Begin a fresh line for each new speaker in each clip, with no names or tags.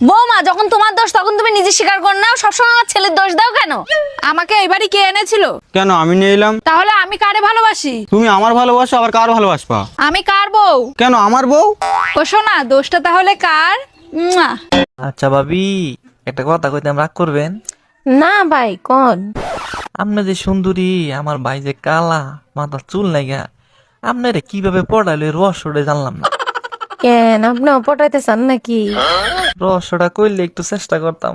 বৌমা, যখন তোমার দোষ তখন তুমি নিজে স্বীকার করে নাও, সবসময় আমার ছেলের দোষ দাও কেন?
আমাকে এই বাড়ি কে এনেছিল?
কেন আমি নিয়ে এলাম?
তাহলে আমি কারে ভালোবাসি?
তুমি আমার ভালোবাসো, আবার কার ভালোবাসবা?
আমি কার বউ?
কেন আমার বউ?
ও শোনা, দোষটা তাহলে কার? মুয়া।
আচ্ছা ভাবি, একটা কথা কইতে রাগ করবেন
না ভাই কোন?
আপনি যে সুন্দরী, আমার ভাই যে কালা, মাথা চুল নাইগা, আপনারে কিভাবে পড়াইলে রহস্যটা জানলাম না।
কেন আপনিও পটাইতে চান নাকি?
রহস্যটা কইলে একটু চেষ্টা করতাম।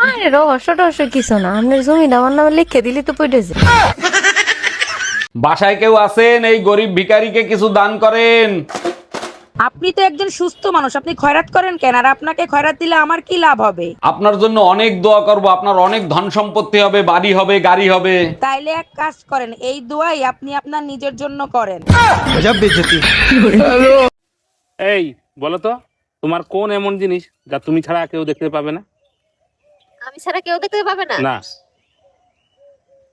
আরে রহস্য টহস্য কিছু না, আপনার জমিটা আমার নামে লিখে দিলি তো পড়ে যায়।
বাসায় কেউ আছেন? এই গরিব ভিখারিকে কিছু দান করেন।
আপনি তো একজন সুস্থ মানুষ, আপনি খয়রাত করেন কেন? আর আপনাকে খয়রাত দিলে আমার কি লাভ হবে?
আপনার জন্য অনেক দোয়া করব, আপনার অনেক ধন সম্পত্তি হবে, বাড়ি হবে, গাড়ি হবে।
তাইলে এক কাজ করেন, এই দোয়াই আপনি আপনার নিজের জন্য করেন।
এই বলো তো, তোমার কোন এমন জিনিস যা তুমি ছাড়া কেউ দেখতে পাবে না?
আমি ছাড়া কেউ দেখতে পাবে না?
না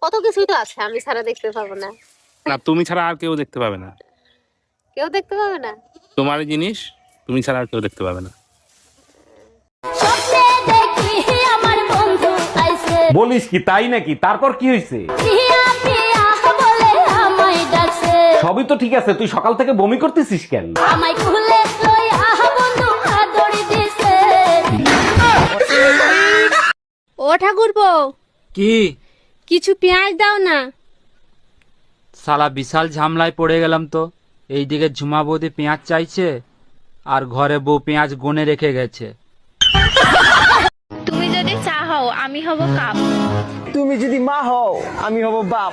কত কিছুই তো আছে আমি ছাড়া দেখতে পাবো না।
না, তুমি ছাড়া আর কেউ দেখতে পাবে না।
কেউ দেখতে পাবে না?
তোমার এই জিনিস তুমি ছাড়া আর কেউ দেখতে পাবে না।
বলিস কি, তাই নাকি? তারপর কি হয়েছে? সবই তো ঠিক আছে, তুই সকাল থেকে বমি করতেছিস কেন?
ও ঠাকুরপো,
কি
কিছু পেঁয়াজ দাও না।
শালা বিশাল ঝামলায় পড়ে গেলাম তো। এইদিকে ঝুমা বৌদি পেঁয়াজ চাইছে, আর ঘরে বউ পেঁয়াজ গনে রেখে গেছে।
তুমি যদি চা হও আমি হব কাপ।
তুমি যদি মা হও আমি হব বাপ।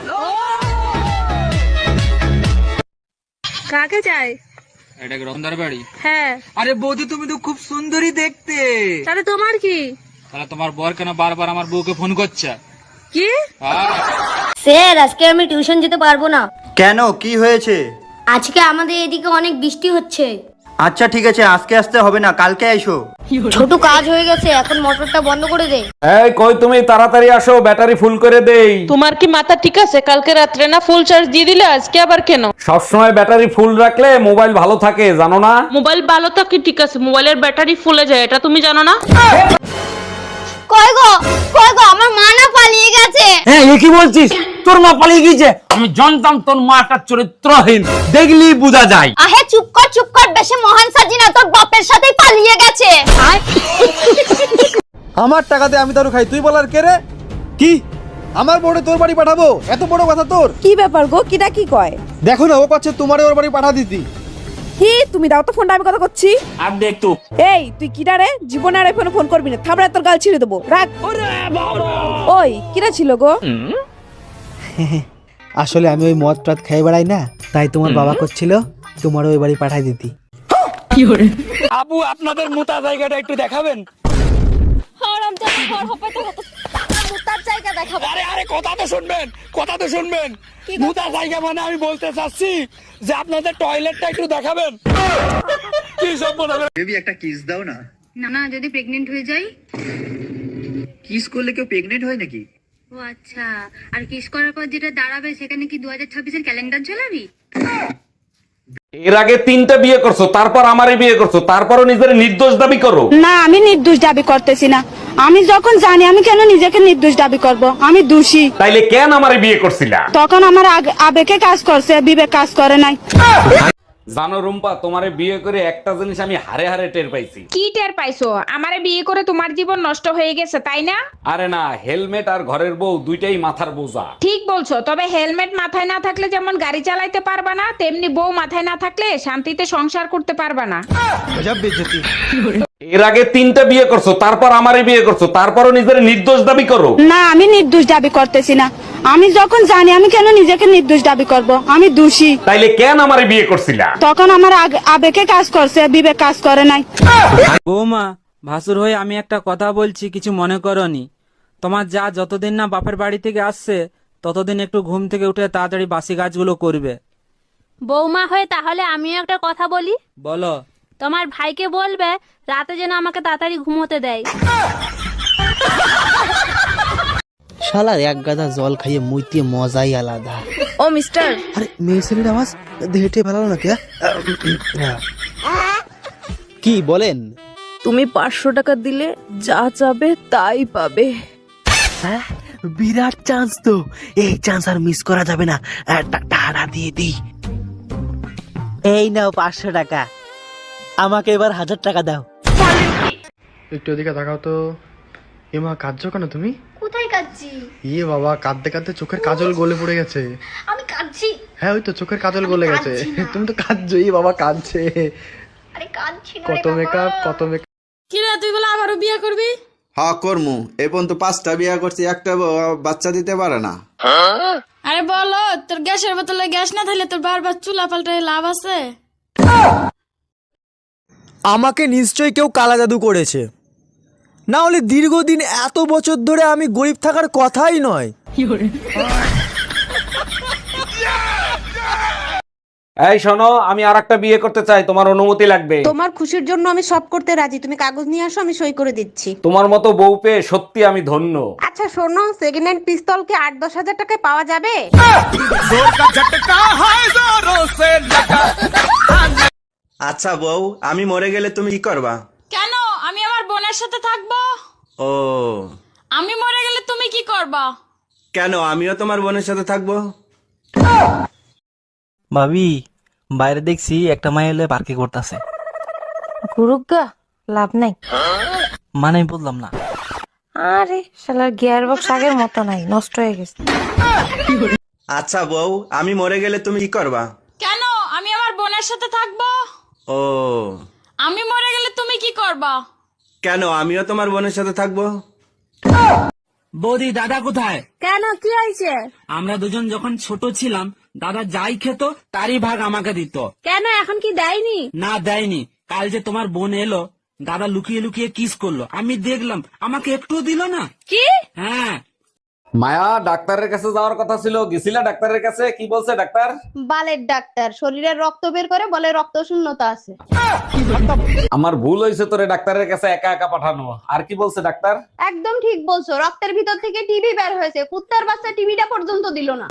কাকে চাই?
এটা কি রতনদার বাড়ি?
হ্যাঁ।
আরে বৌদি, তুমি তো খুব সুন্দরী দেখতে।
তাহলে তোমার কি?
তাহলে তোমার বর কেন বারবার আমার বউকে ফোন করছে?
কি?
স্যার, আজকে আমি টিউশন যেতে পারবো না।
কেন, কি হয়েছে?
আজকে আমাদের এদিকে অনেক বৃষ্টি হচ্ছে।
আচ্ছা ঠিক আছে, আজকে আসতে হবে না, কালকে এসো।
ছোট কাজ হয়ে গেছে, এখন মোটরটা বন্ধ করে দে।
এই কই তুমি, তাড়াতাড়ি আসো, ব্যাটারি ফুল করে দেই।
তোমার কি মাথা ঠিক আছে? কালকে রাত্রে না ফুল চার্জ দিয়ে দিলে, আজকে আবার কেন?
সবসময় ব্যাটারি ফুল রাখলে মোবাইল ভালো থাকে, জানো না?
মোবাইল ভালো থাকে ঠিক আছে, মোবাইলের ব্যাটারি ফুলে যায়, এটা তুমি জানো না?
কই গো, আমার মা না পালিয়ে গেছে।
হ্যাঁ, এ কি বলছিস? তোর মা পালিয়ে গিয়েছে? আমি জানতাম তোর মাটা চরিত্রহীন, দেখলি বোঝা যায়।
আহে চুপ কর, বেশি মহান সাজি না, তোর বাপের সাথেই পালিয়ে গেছে।
আমার টাকাতে আমি তারও খাই, তুই বলার কে রে? কি আমার বউরে তোর বাড়ি পাঠাবো? এত বড় কথা তোর?
কি ব্যাপার গো, কিটা কি কয়?
দেখো না, ও পাচ্ছে তোমারে ওর বাড়ি পাঠা দিতি।
কি তুমি দাও তো ফোনটা, আমি কথা করছি।
আর দেখ তো।
এই তুই কিটা রে? জীবনে আর ফোন করবি না, থামড়া তোর গাল ছিঁড়ে দেবো, রাখ। ওই কিটা ছিল গো?
আসলে আমি ওই মদ টদ খাই বেড়াই না, তাই তোমার বাবা করছিল তোমার ওই বাড়ি পাঠাই দিতি।
আবু, আপনাদের মোটা জায়গাটা একটু দেখাবেন? আরে কথা তো শুনবেন। মোটা জায়গা মানে আমি বলতে চাচ্ছি যে আপনাদের টয়লেটটা একটু দেখাবেন। কি সব বলবেন?
বেবি একটা কিস দাও না।
না, যদি প্রেগনেন্ট হয়ে যাই?
কিস করলে কেউ প্রেগনেন্ট হয় নাকি?
ও আচ্ছা, আর কিস করার পর যেটা দাঁড়াবে সেখানে কি 2026-এর ক্যালেন্ডার ঝোলাবি?
এর আগে 3টা বিয়ে করছো, তারপর আমারে বিয়ে করছো, তারপরও নিজের নির্দোষ দাবি করো।
না, আমি নির্দোষ দাবি করতেছি না। আমি যখন জানি, আমি কেন নিজেকে নির্দোষ দাবি করব? আমি দোষী।
তাইলে কেন আমারে বিয়ে করছিলা?
তখন আমার আবেগে কাজ করছে, বিবেক কাজ করে নাই।
জানো রুম্পা, তোমারে বিয়ে করে একটা জিনিস আমি হারে হারে টের পাইছি।
কি টের পাইছো? আমারে বিয়ে করে তোমার জীবন নষ্ট হয়ে গেছে, তাই না?
আরে না, হেলমেট আর ঘরের বউ দুইটাই মাথার বোঝা।
ঠিক বলছো, তবে হেলমেট মাথায় না থাকলে যেমন গাড়ি চালাইতে পারবা না, তেমনি বউ মাথায় না থাকলে শান্তিতে সংসার করতে পারবা না।
এর আগে 3টা বিয়ে করছো, তারপর আমারে বিয়ে করছো, তারপরও নিজের নির্দোষ দাবি করো।
না, আমি নির্দোষ দাবি করতেছি না। আমি যখন জানি, আমি কেন নিজেকে নির্দোষ দাবি করব? আমি দোষী।
তাইলে কেন আমারে বিয়ে করছিলা?
তখন আমার আবেগে কাজ করছে, বিবেক কাজ করে নাই।
বৌমা, ভাসুর হয়ে আমি একটা কথা বলছি, কিছু মনে করনি। তোমার যা যতদিন না বাপের বাড়ি থেকে আসছে, ততদিন একটু ঘুম থেকে উঠে তাড়াতাড়ি বাসি কাজগুলো করবে।
বৌমা হয়ে তাহলে আমিও একটা কথা বলি।
বলো।
তোমার ভাইকে বলবে রাতে যেন আমাকে তাড়াতাড়ি ঘুমোতে দেয়।
শালার এক গাদা জল খাইয়ে মুইতে মজাই আলাদা।
ও মিস্টার।
আরে মেয়ে ছেলের আওয়াজ হেঁটে ফেলালো নাকি? কি বলেন?
তুমি 500 টাকা দিলে যা চাবে তাই পাবে।
বিরাট চান্স তো, এই চান্স আর মিস করা যাবে না। টাকা দিয়ে দিই। এই নাও 500 টাকা, আমাকে এবার 1000 টাকা দাও।
একটু ওদিকে তাকাও তো। এমা কাঁদছো কেন তুমি?
কোথায় কাঁদছি?
ইয়ে বাবা, কাঁদতে কাঁদতে চোখের কাজল গলে পড়ে গেছে।
আমি কাঁদছি?
হ্যাঁ ওই তো চোখের কাজল গলে গেছে। তুমি তো কাঁদছো। ই বাবা কাঁদছে।
আরে কাঁদছি না
কত মেকআপ, কত মেকআপ।
কি রে তুই বলে আবারও বিয়ে করবি?
হ্যাঁ করমু, এই পর্যন্ত 5টা বিয়ে করছি, একটা বাচ্চা দিতে পারে না।
আরে বলো, তোর গ্যাসের বোতলে গ্যাস না থাকলে তোর বারবার চুলা পাল্টায় লাভ আছে?
আমাকে নিশ্চয়ই কেউ কালা জাদু করেছে, না হলে দীর্ঘদিন এত বছর ধরে আমি গরিব থাকার কথাই নয়।
এই শোনো, আমি আরেকটা বিয়ে করতে চাই, তোমার অনুমতি লাগবে।
তোমার খুশির জন্য আমি সব করতে রাজি, তুমি কাগজ নিয়ে আসো, আমি সই করে দিচ্ছি।
তোমার মতো বউ পেয়ে সত্যি আমি ধন্য।
আচ্ছা শোনো, সেকেন্ড হ্যান্ড পিস্তল কি 8-10 হাজার টাকায় পাওয়া যাবে?
আচ্ছা বউ, আমি মরে গেলে তুমি কি করবা?
কেন? আমি আমার বোনের সাথে থাকবো।
ও,
আমি মরে গেলে তুমি কি করবা?
কেন? আমিও তোমার বোনের সাথে থাকবো।
ভাবি, বাইরে দেখছি একটা মাই এলে পার্কে করতেছে।
গুরুগা লাভ নাই।
মানে বললাম না।
আরে শালার গিয়ার বক্স আগের মতো নাই, নষ্ট হয়ে গেছে।
আচ্ছা বউ, আমি মরে গেলে তুমি কি করবা?
কেন? আমি আমার বোনের সাথে থাকবো।
ও,
আমি মরে গেলে তুমি কি করবা?
কেন? আমিও তোমার বোনের সাথে থাকবো।
বৌদি, দাদা কোথায়?
কেন, কি হয়েছে?
আমরা দুজন যখন ছোট ছিলাম, দাদা যাই খেত তারই ভাগ আমাকে দিত।
কেন, এখন কি দেয়নি?
না দেয়নি। কাল যে তোমার বোন এলো, দাদা লুকিয়ে লুকিয়ে কিস করলো, আমি দেখলাম, আমাকে একটু দিল না।
কি?
হ্যাঁ।
মায়া, ডাক্তারের কাছে যাওয়ার কথা ছিল, গেছিলা ডাক্তারের কাছে? কি বলছে ডাক্তার?
বালের ডাক্তার, শরীরের রক্ত বের করে বলে রক্ত শূন্যতা আছে।
আমার ভুল হয়েছে তোরে ডাক্তারের কাছে একা একা পাঠানো। আর কি বলছে ডাক্তার?
একদম ঠিক বলছো, রক্তের ভিতর থেকে টিবি বের হয়েছে, কুত্তার বাচ্চা টিবিটা পর্যন্ত দিল না।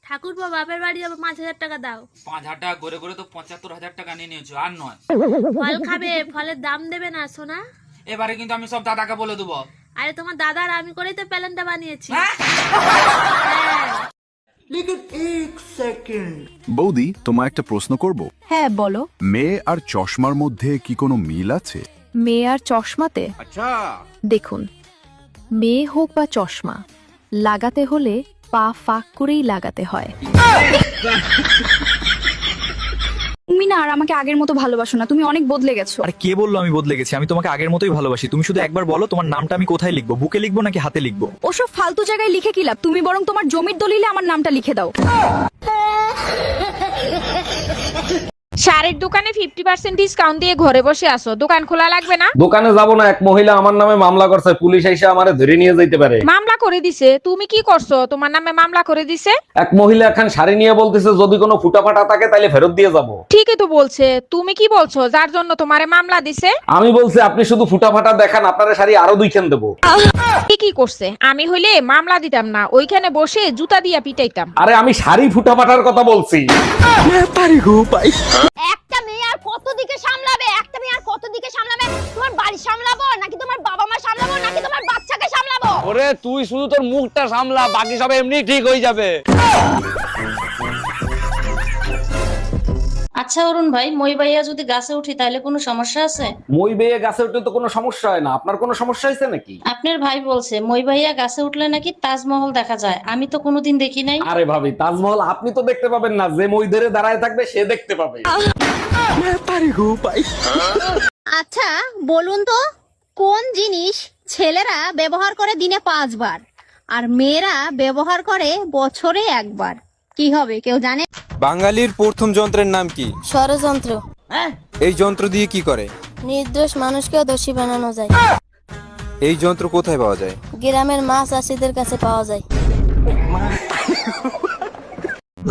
ঠাকুরপো, বাপের বাড়ি যাবো, 5,000 টাকা দাও।
5,000 টাকা করে করে তো 75,000 টাকা নিয়ে নিয়েছো, আর নয়।
ফল খাবে, ফলের দাম দেবে না সোনা?
এবারে কিন্তু আমি সব দাদাকে বলে দেবো।
আরে তোমার দাদার আমি করেই তো প্ল্যানটা বানিয়েছি।
বৌদি, তোমায় একটা প্রশ্ন করব।
হ্যাঁ বলো।
মেয়ে আর চশমার মধ্যে কি কোনো মিল আছে?
মেয়ে আর চশমাতে? দেখুন, মেয়ে হোক বা চশমা, লাগাতে হলে পা ফাঁক করেই লাগাতে হয়। তুমি না আর আমাকে আগের মতো ভালোবাসো না, তুমি অনেক বদলে গেছো।
আরে কে বললো আমি বদলে গেছি? আমি তোমাকে আগের মতোই ভালোবাসি। তুমি শুধু একবার বলো তোমার নামটা আমি কোথায় লিখবো, বুকে লিখবো নাকি হাতে লিখবো?
ওসব ফালতু জায়গায় লিখে কি লাভ? তুমি বরং তোমার জমির দলিলে আমার নামটা লিখে দাও।
শাড়ির দোকানে 50% ডিসকাউন্ট দিয়ে ঘরে বসে আছো, দোকান খোলা লাগবে না?
দোকানে যাবো না, এক মহিলা আমার নামে মামলা করছে, পুলিশ এসে আমারে ধরে নিয়ে যাইতে পারে।
মামলা করে দিছে? তুমি কি করছো? তোমার নামে মামলা করে দিছে?
এক মহিলা এখন শাড়ি নিয়ে বলতেছে যদি কোনো ফুটা ফাটা থাকে তাহলে ফেরত দিয়ে যাব।
ঠিকই তো বলছে। তুমি কি বলছো যার জন্য তোমারে মামলা দিছে?
আমি বলছি আপনি শুধু ফুটা ফাটা দেখান, আপনার শাড়ি আরো 2খান দেবো।
কি করছে? আমি হইলে মামলা দিতাম না, ওইখানে বসে জুতা দিয়া পিটাইতাম।
আরে আমি শাড়ি ফুটা ফাটার কথা বলছি।
একটা মেয়ে আর কত দিকে সামলাবে? একটা মেয়ে আর কত দিকে সামলাবে? তোমার বাড়ি সামলাবো নাকি তোমার বাবা মা সামলাবো নাকি তোমার বাচ্চাকে সামলাবো?
ওরে তুই শুধু তোর মুখটা সামলা, বাকি সব এমনি ঠিক হয়ে যাবে।
আচ্ছা অরুণ ভাই, মই ভাইয়া যদি গাছে উঠি তাহলে কোনো সমস্যা আছে?
মই বেয়ে গাছে উঠলে তো কোনো সমস্যা হয় না। আপনার কোনো সমস্যা হয়েছে নাকি?
আপনার ভাই বলছে মই ভাইয়া গাছে উঠলে নাকি তাজমহল দেখা যায়, আমি তো কোনোদিন দেখি নাই।
আরে ভাবি, তাজমহল আপনি তো দেখতে পাবেন না, যে মই ধরে দাঁড়ায় থাকবে সে দেখতে পাবে।
আচ্ছা বলুন তো, কোন জিনিস ছেলেরা ব্যবহার করে দিনে 5 বার আর মেয়েরা ব্যবহার করে বছরে 1 বার? কি হবে কেউ জানে?
বাঙালির প্রথম যন্ত্রের নাম কি?
ষড়যন্ত্র।
এই যন্ত্র দিয়ে কি করে?
নির্দোষ মানুষকেও দোষী বানানো যায়।
এই যন্ত্র কোথায় পাওয়া যায়?
গ্রামের মাছ চাষীদের কাছে পাওয়া যায়।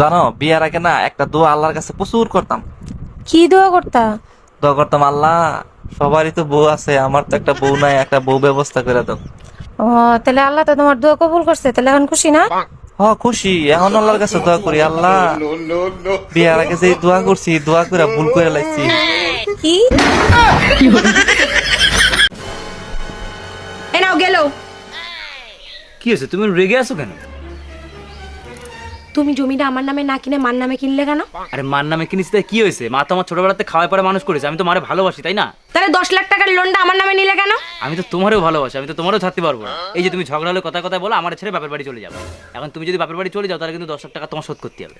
জানো, বিয়ার আগে না একটা দোয়া আল্লাহর কাছে প্রচুর করতাম।
কি দোয়া করতা?
দোয়া করতাম, আল্লাহ সবারই তো বউ আছে, আমার তো একটা বউ নাই, একটা বউ ব্যবস্থা করে দাও।
ও, তাহলে আল্লাহ তো তোমার দোয়া কবুল করছে, তাহলে এখন খুশি না?
খুশি। এখন আল্লাহর কাছে দোয়া করি, আল্লাহ বিয়ার আগে যে দোয়া করছি, দোয়া করে ভুল করে লাইছি,
কি এ নাও গেল।
কি হয়েছে, তুমি রেগে আছো কেন?
তুমি জমিটা আমার নামে না কিনে মার নামে কিনলে কেন?
আরে মার নামে কিনিস তাই কি হয়েছে? মা তো আমার ছোটবেলাতে খাওয়াই পরে মানুষ করেছে, আমি তো মারে ভালোবাসি তাই না?
তাহলে 10 লাখ টাকার লোনটা আমার নামে নিলে কেন?
আমি তো তোমারও ভালোবাসি, আমি তো তোমারও ছাড়তে পারবো না। এই যে তুমি ঝগড়া হলে কথা কথা বলো আমার ছেড়ে বাপের বাড়ি চলে যাবে। এখন তুমি যদি বাপের বাড়ি চলে যাও তাহলে কিন্তু 10 লাখ টাকা তোমার শোধ করতে হবে।